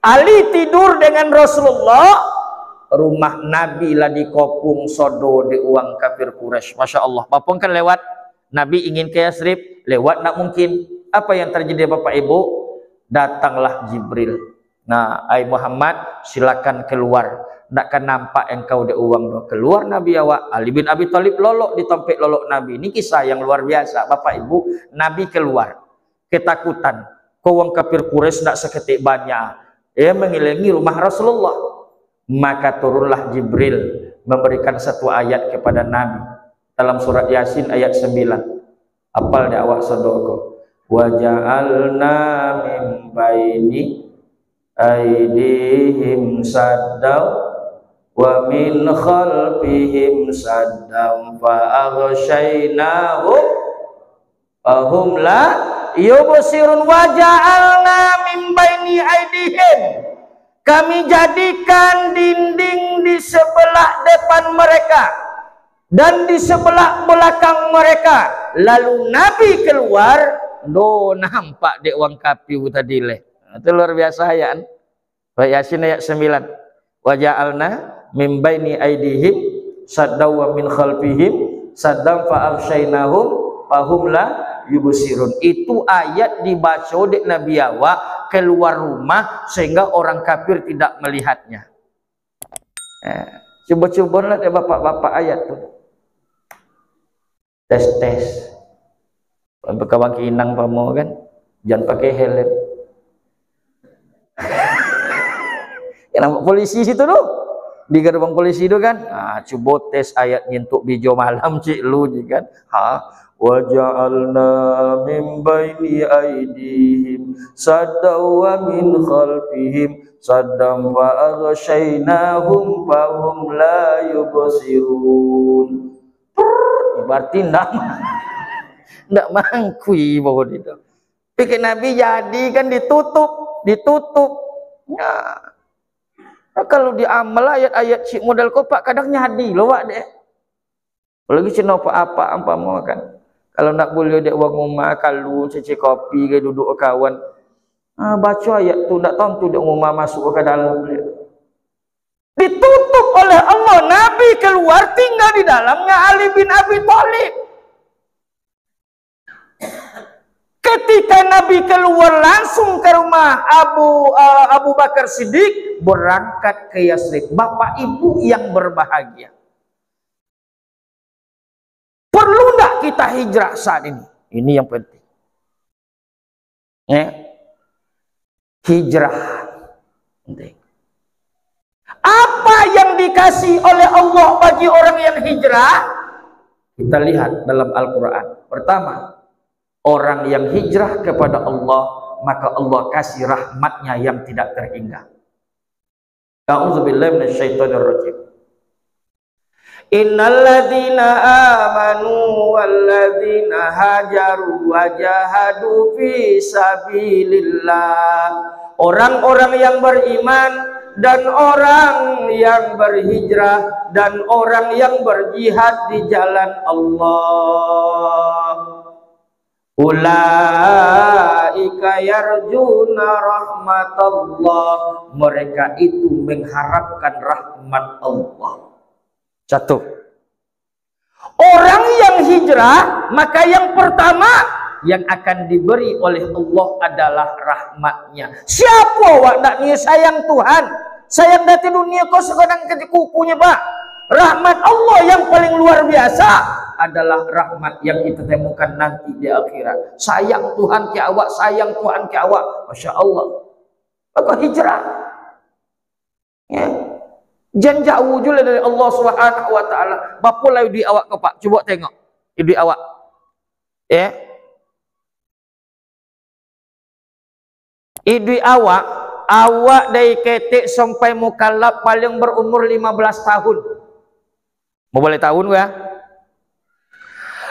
Ali tidur dengan Rasulullah, rumah Nabi lah dikopung sodo di uang kafir Quraisy. Masya Allah. Bapak kan lewat, Nabi ingin ke Yathrib, lewat nak mungkin. Apa yang terjadi Bapak Ibu? Datanglah Jibril. Nah, ai Muhammad silakan keluar. Nakkan nampak engkau di uang keluar Nabi awak. Ali bin Abi Thalib lolok di tempat lolok Nabi. Ini kisah yang luar biasa Bapak Ibu. Nabi keluar ketakutan. Kau wong kafir Quraisy nak seketik banyak. Mengilangi rumah Rasulullah. Maka turunlah Jibril memberikan satu ayat kepada Nabi dalam surat Yasin ayat 9. Apal di awak sodoko. Wa ja'alna min baini aydihim saddaw wa min khalfihim saddaw fa aghshaynahum fahum la yubsirun. Wa ja'alna min baini aydihim, kami jadikan dinding di sebelah depan mereka dan di sebelah belakang mereka. Lalu Nabi keluar, nampak dek wang kapiu tadi leh. Itu luar biasa ayat. Yasin ayat 9. Wa ja'alna min baini aydihim saddaw wa min khalfihim saddaw fa aghshaynahum fahum la yubsirun. Itu ayat dibaca dek Nabi awak keluar rumah sehingga orang kafir tidak melihatnya. Coba-cobalah deh bapak-bapak ayat tuh. Tes. Kawan kinang pamo kan, jangan pakai helm. Nampak polisi situ tuh, di gerbang polisi itu kan. Coba tes ayat nyentuk bijo malam cik lu kan. Wa ja'alna min baini aydihim saddaw wa min khalfihim saddam wa aghshaynahum fahum la yubsirun. Berarti ndak mangkui bahwa itu. Pikir Nabi jadi kan ditutup. Ya. Nah, kalau diamal ayat-ayat si model kopak kadang nyadi loh wak deh. Lagi cina apa mau kan. Kalau nak boleh dek wang rumah kalau cece kopi ke duduk kawan. Baca ayat tu ndak tahu tu dek rumah masuk ke dalam. Ditutup oleh Allah. Nabi keluar tinggal di dalamnya Ali bin Abi Thalib. Ketika Nabi keluar langsung ke rumah Abu Bakar Siddiq, berangkat ke Yathrib. Bapak Ibu yang berbahagia, perlu enggak kita hijrah saat ini? Ini yang penting. Hijrah penting. Apa yang dikasih oleh Allah bagi orang yang hijrah? Kita lihat dalam Al-Quran. Pertama, orang yang hijrah kepada Allah, maka Allah kasih rahmatnya yang tidak terhingga. A'udzubillahi minasyaitonirrajim. Innalladzina amanu walladzina hajaru wa jahadu fi sabilillah. Orang-orang yang beriman dan orang yang berhijrah dan orang yang berjihad di jalan Allah. Ulaika yarjuna rahmatullah, mereka itu mengharapkan rahmat Allah. Satu, orang yang hijrah, maka yang pertama yang akan diberi oleh Allah adalah rahmatnya. Siapa wak nak ni sayang Tuhan, sayang dati dunia kau sekarang ke kukunya pak. Rahmat Allah yang paling luar biasa adalah rahmat yang kita temukan nanti di akhirat. Sayang Tuhan ke awak, sayang Tuhan ke awak. Masya Allah. Maka hijrah. Ya. Jangan jauh juga dari Allah Subhanahu wa taala. Bapa lah di awak ke pak. Coba tengok. Di awak. Ya. Di awak dari ketik sampai mukallaf paling berumur 15 tahun. Mau boleh tahun ya?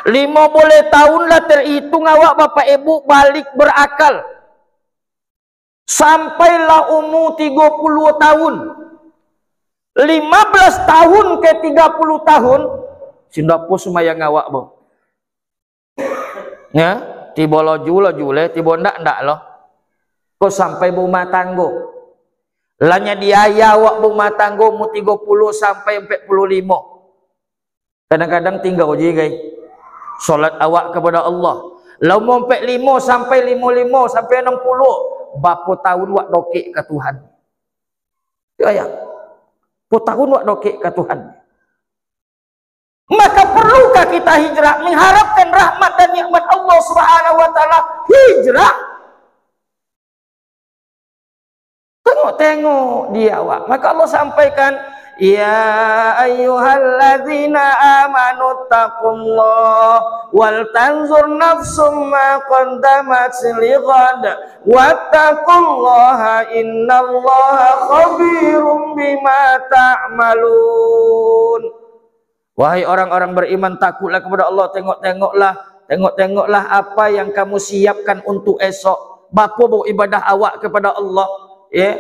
50 tahun lah terhitung awak bapak ibu balik berakal. Sampailah umur 30 tahun. 15 tahun ke 30 tahun. Sindapo semayang awak bang. Ya, tiba lo jule, tiba ndak loh. Kau sampai rumah tangga. Lanya dia awak rumah tangga umur 30 sampai 45. Kadang-kadang tinggal je guys. Solat awak kepada Allah. Lau mau 45 sampai 55 sampai 60, berapa tahun wak dokek ke Tuhan? Ya, berapa tahun wak dokek ke Tuhan? Maka perlukah kita hijrah mengharapkan rahmat dan nikmat Allah Subhanahu wa taala? Hijrah. Tengok dia awak. Maka Allah sampaikan, ya ayyuhalladzina amanu taqullah wal tanzur nafsum ma qaddamat lighad wattaqullaha innallaha khabirum bima ta'malun. Wahai orang-orang beriman, takutlah kepada Allah, tengok-tengoklah apa yang kamu siapkan untuk esok. Bapa bau ibadah awak kepada Allah, ya.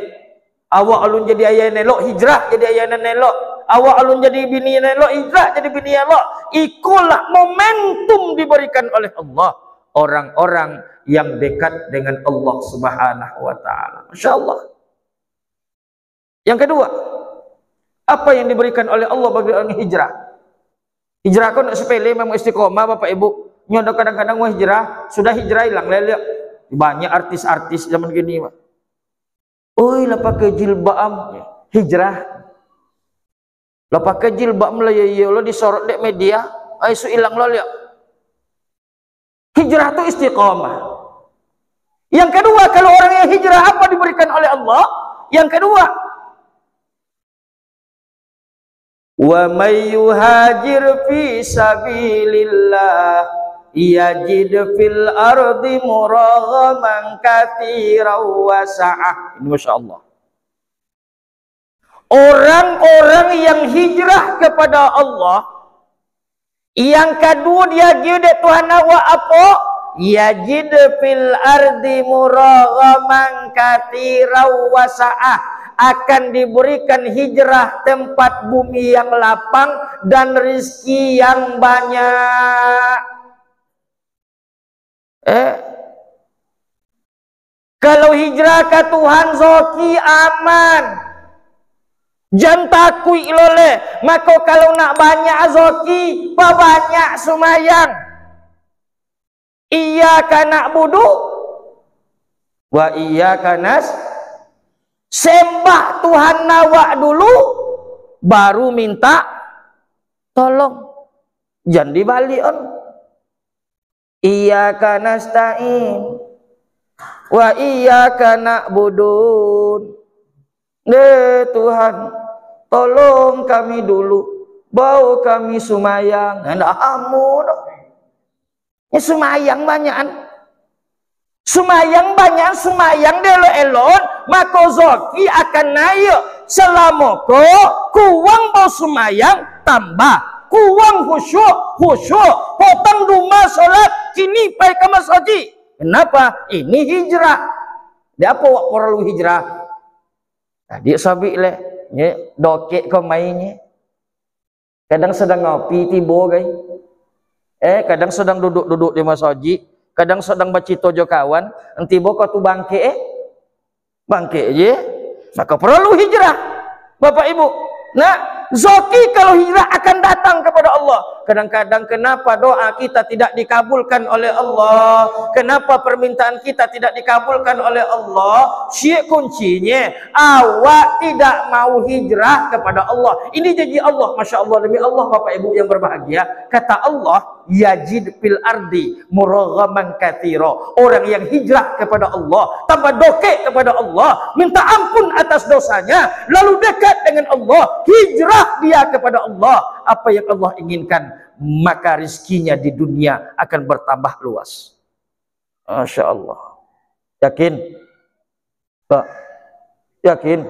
Awak alun jadi ayah nelok, hijrah jadi ayah nelok. Awak alun jadi bini nelok, hijrah jadi bini nelok. Ikulah momentum diberikan oleh Allah orang-orang yang dekat dengan Allah Subhanahu wa taala. Masya Allah. Yang kedua, apa yang diberikan oleh Allah bagi orang hijrah? Hijrah kau nak sepele, memang istiqomah bapak ibu. Nyodo kadang-kadang mau hijrah, sudah hijrah hilang lelek. Banyak artis-artis zaman gini mah. Oi, lah pakai jilbab hijrah. Lah pakai jilbab melayai lo disorot dek media, ai su ilang lo lihat. Hijrah itu istiqamah. Yang kedua, kalau orang yang hijrah apa diberikan oleh Allah? Yang kedua, wa may yuhajir fi sabilillah yajid fil ardi muraghaman katsiran wa sa'ah. Ini Masya Allah. Orang-orang yang hijrah kepada Allah, yang kedua dia gede Tuhan wa apa? Yajid fil ardi muraghaman katsiran wa sa'ah, akan diberikan hijrah tempat bumi yang lapang dan rezeki yang banyak. Kalau hijrah ke Tuhan zoki aman, jangan takut lole. Maka kalau nak banyak zoki, banyak sumayang. Iyyaka na'budu wa iyyaka sembah Tuhan nawak dulu, baru minta tolong. Jangan dibalik on. Iyyaka nasta'in wa iyyaka na'budun. Tuhan, tolong kami dulu, bau kami sumayang. Ndak amun. Ini sumayang banyakan. Sumayang banyak, sumayang delo-elon, maka zoki akan naik. Selama kuang bau sumayang tambah. Kuang khusyuk, potong rumah sholat, kini pergi ke masjid. Kenapa? Ini hijrah. Dia apa wak perlu hijrah? Tadi sabik le, dokek kau mainnya. Kadang sedang ngopi tiba guys. Kadang sedang duduk-duduk di masjid, Kadang sedang bacito jo kawan, enti boko tu bangke bangke je, maka perlu hijrah. Bapak Ibu, nah zoki kalau hijrah akan datang kepada Allah. Kadang-kadang kenapa doa kita tidak dikabulkan oleh Allah? Kenapa permintaan kita tidak dikabulkan oleh Allah? Syek kuncinya awak tidak mau hijrah kepada Allah. Ini janji Allah, Masya Allah, demi Allah Bapak Ibu yang berbahagia. Kata Allah, yajid fil ardi muraghaman katsira. Orang yang hijrah kepada Allah, tambah dokek kepada Allah, minta ampun atas dosanya, lalu dekat dengan Allah, hijrah dia kepada Allah. Apa yang Allah inginkan, maka rizkinya di dunia akan bertambah luas. Masya Allah. Yakin? Tak? Yakin?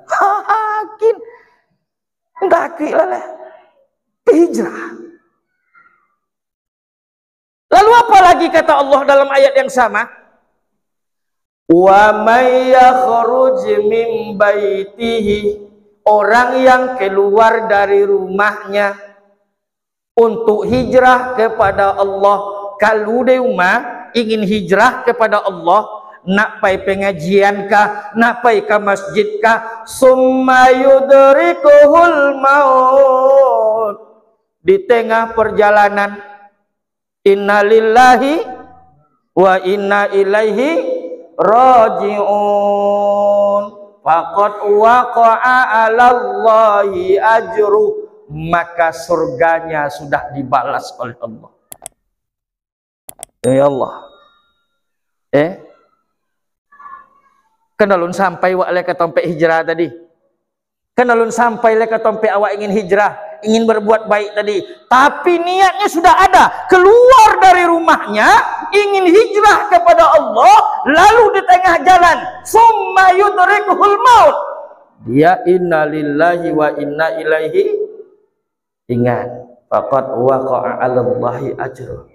Yakin? Yakin lah. Hijrah. Lalu apa lagi kata Allah dalam ayat yang sama? Wa may yakhruj min baitihi, orang yang keluar dari rumahnya untuk hijrah kepada Allah. Kalau di rumah ingin hijrah kepada Allah, nak pai pengajian kah, nak pai ke masjid kah, summa yudrikuhul maut, di tengah perjalanan, innalillahi wa inna ilaihi raji'un, faqad waqa'a 'alallahi ajru, maka surganya sudah dibalas oleh Allah. Ya Allah. Kenalun sampai wak lek ketompe hijrah tadi. Kenalun sampai lek ketompe awak ingin hijrah, ingin berbuat baik tadi. Tapi niatnya sudah ada, keluar dari rumahnya, ingin hijrah kepada Allah, lalu di tengah jalan, summa yudrikuhul maut. Dia innalillahi wa inna ilaihi, ingat, faqad waqa'a 'alallahi ajru.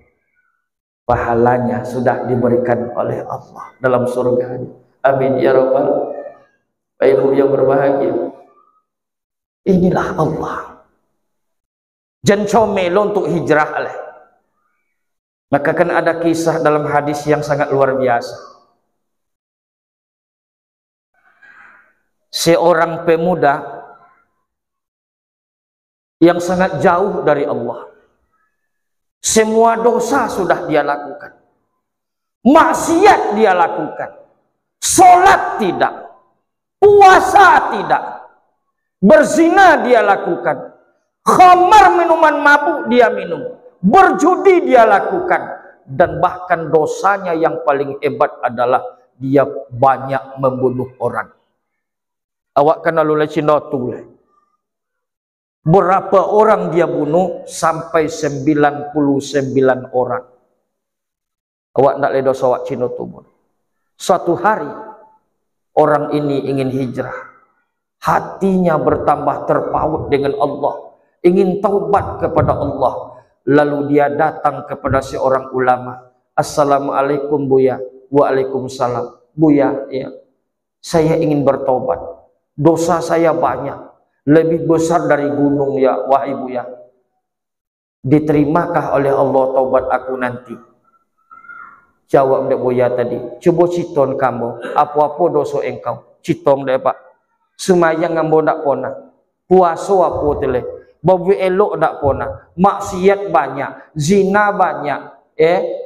Pahalanya sudah diberikan oleh Allah dalam surga. Amin ya rabbal. Bapak Ibu yang berbahagia, inilah Allah. Jangan comelo untuk hijrah lah. Maka kan ada kisah dalam hadis yang sangat luar biasa. Seorang pemuda yang sangat jauh dari Allah. Semua dosa sudah dia lakukan, maksiat dia lakukan, sholat tidak, puasa tidak, berzina dia lakukan, khamar minuman mabuk dia minum, berjudi dia lakukan, dan bahkan dosanya yang paling hebat adalah dia banyak membunuh orang. Awak kenal oleh Cinotu. Berapa orang dia bunuh? Sampai 99 orang. Awak tak le dosa awak Cinotu. Suatu hari orang ini ingin hijrah. Hatinya bertambah terpaut dengan Allah, ingin taubat kepada Allah. Lalu dia datang kepada seorang ulama. Assalamualaikum Buya. Waalaikumsalam. Buya, ya, saya ingin bertobat. Dosa saya banyak, lebih besar dari gunung ya, wahai Buya. Diterimakah oleh Allah taubat aku nanti? Jawab dek Buya tadi, coba citon kamu, apa-apa dosa engkau, citong dek Pak. Semayang ngambo ndak pona, puasa apa tele, babu elok ndak pona, maksiat banyak, zina banyak,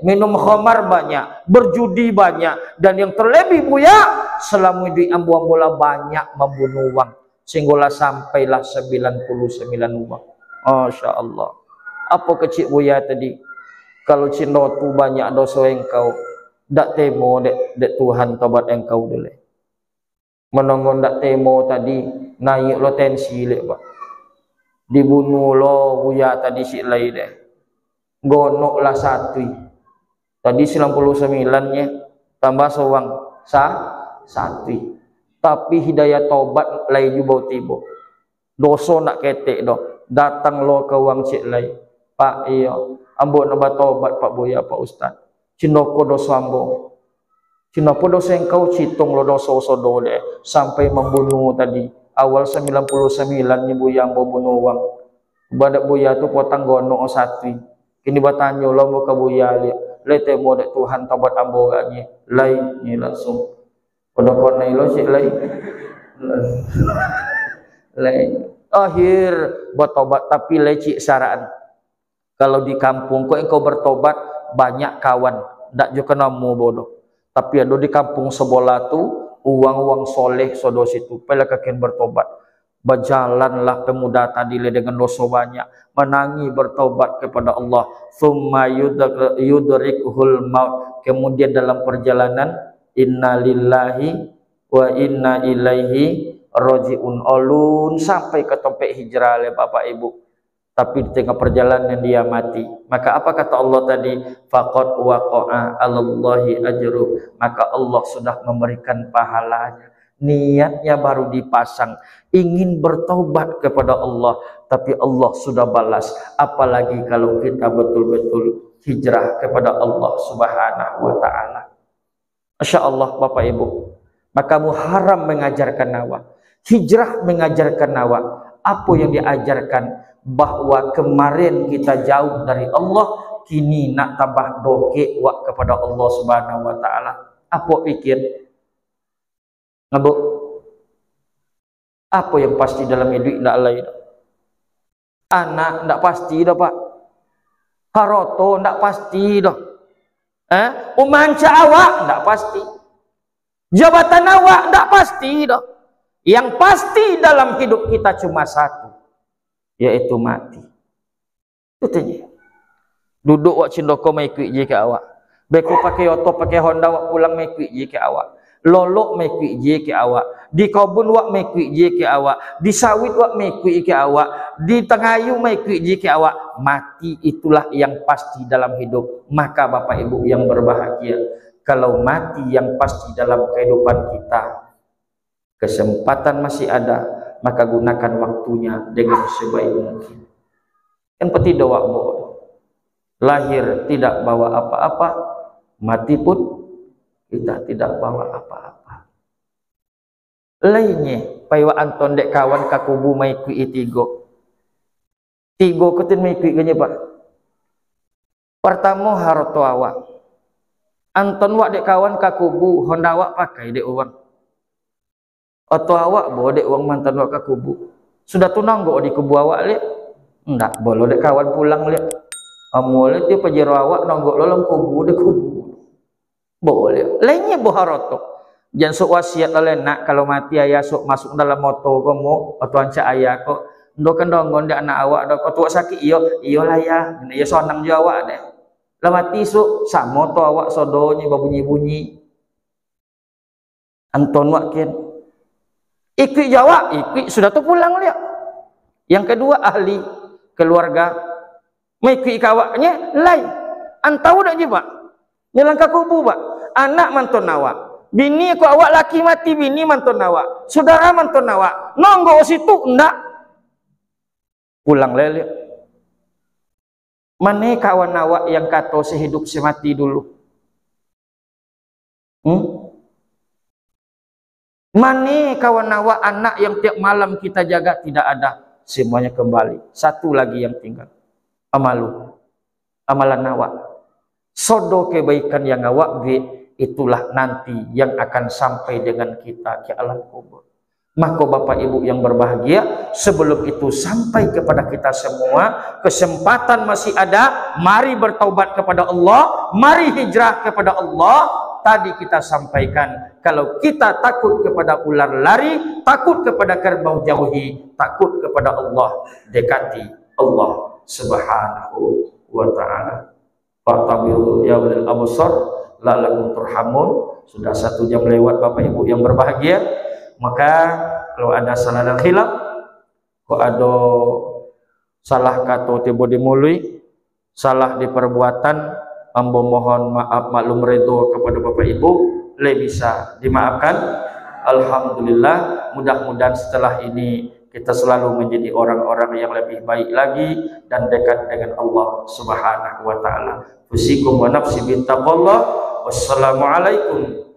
minum khamar banyak, berjudi banyak, dan yang terlebih Buya, selama di ambu-ambola banyak membunuh uang, sehingga sampailah 99 uang. Masya Allah. Apa kecil Buya tadi? Kalau Cinotu banyak dosa engkau, dak temo dek Tuhan tobat engkau dulu. Menongon dak temo tadi, naik lo tensi lek Pak. Dibunuh lo Buya tadi si lain deh. Gonok lah satu. Tadi 99-nya tambah sewang satu. Tapi hidayah taubat lai jubau tibo. Dosa nak ketek doh. Datang lo ke wang cik lai. Pak iya, ambo nak taubat Pak Buya Pak Ustaz. Cinoko dosa ambo. Cinoko dosa engkau citung lo dosa sodo deh. Sampai membunuh tadi. Awal 99-nya Buya ambo bunuh wang. Badak Buya tu potang gonok satu. Kini bertanya lo mau ke Buya lihat. le temo dek Tuhan tobat ambo gaknya lain ni langsung kodokon nai lo sih lain lain akhir bertobat tapi lecik saraan kalau di kampung kok engkau bertobat banyak kawan ndak juga namu bodoh tapi ada di kampung sebelah tu uang soleh sodo situ pela kakin bertobat berjalanlah pemuda tadi dengan dosa banyak menangi bertobat kepada Allah summa yudrikuhul maut kemudian dalam perjalanan innalillahi wa inna ilaihi rajiun alun sampai ke tempat hijrah oleh bapak ibu tapi di tengah perjalanan dia mati maka apa kata Allah tadi faqad waqa'a 'alallahi ajru maka Allah sudah memberikan pahalanya niatnya baru dipasang ingin bertobat kepada Allah tapi Allah sudah balas apalagi kalau kita betul-betul hijrah kepada Allah Subhanahu wa taala. Masya Allah Bapak Ibu maka muharram mengajarkan nawa hijrah mengajarkan nawa apa yang diajarkan bahwa kemarin kita jauh dari Allah kini nak tambah doke wa kepada Allah Subhanahu wa taala apa pikir ngabuk apa yang pasti dalam hidup ndak lain anak ndak pasti dah pak haroto ndak pasti dah umanca awak ndak pasti jabatan awak ndak pasti dah yang pasti dalam hidup kita cuma satu yaitu mati itu tanya duduk wak cindoko mai kuik je ke awak beko pakai oto pakai Honda wak pulang mai kuik je ke awak lolok mekui je ke awak di kebun wak mekui je ke awak di sawit wak mekui ke awak di tengayu mekui je ke awak mati itulah yang pasti dalam hidup maka Bapak Ibu yang berbahagia kalau mati yang pasti dalam kehidupan kita kesempatan masih ada maka gunakan waktunya dengan sebaik mungkin yang penting doa lahir tidak bawa apa-apa mati pun kita tidak bawa apa-apa lainnya paywa anton dek kawan kakubu mai kui tigo ketin mai kui ganya pak pertama haroto awak anton wak dek kawan kakubu Honda wak pakai dek uang atau awak bawa dek uang mantan wak kakubu sudah tunang go di kubu awak lihat enggak boleh dek kawan pulang lihat amole dia pajero awak nonggok lolong kubu dek kubu boleh lainnya boharoto jangan sok wasiat oleh nak kalau mati ayah sok masuk dalam moto kamu atau anca ayah kok ndokan dongon dia anak awak dak tua sakit iyo lah ya iya sonang jo awak deh lah mati sok sak moto awak sodonya babunyi-bunyi anton wakin ikut Jawa ikut sudah tu pulang lihat yang kedua ahli keluarga mengikut kawaknya lain antau dak je pak nyelangka kubu pak anak mantun awak bini ku awak laki mati bini mantun awak saudara mantun awak nonggo situ ndak pulang lele mana kawan awak yang kata sehidup semati dulu mana kawan awak anak yang tiap malam kita jaga tidak ada semuanya kembali satu lagi yang tinggal amalan awak sodo kebaikan yang awak itulah nanti yang akan sampai dengan kita ke alam kubur. Maka Bapak Ibu yang berbahagia sebelum itu sampai kepada kita semua kesempatan masih ada mari bertaubat kepada Allah mari hijrah kepada Allah tadi kita sampaikan kalau kita takut kepada ular lari takut kepada kerbau jauhi takut kepada Allah dekati Allah Subhanahu wa ta'ala. Fa'tabiru ya ulil absar la'allakum turhamun. Sudah 1 jam lewat Bapak Ibu yang berbahagia. Maka kalau ada salah dan khilaf, kalau ada salah kata tiba dimului, salah di perbuatan, ambo mohon maaf maklum ridho kepada Bapak Ibu, bisa dimaafkan. Alhamdulillah, mudah-mudahan setelah ini kita selalu menjadi orang-orang yang lebih baik lagi dan dekat dengan Allah Subhanahu wa taala. Usikum wa nafsi bittaqallah. Wassalamualaikum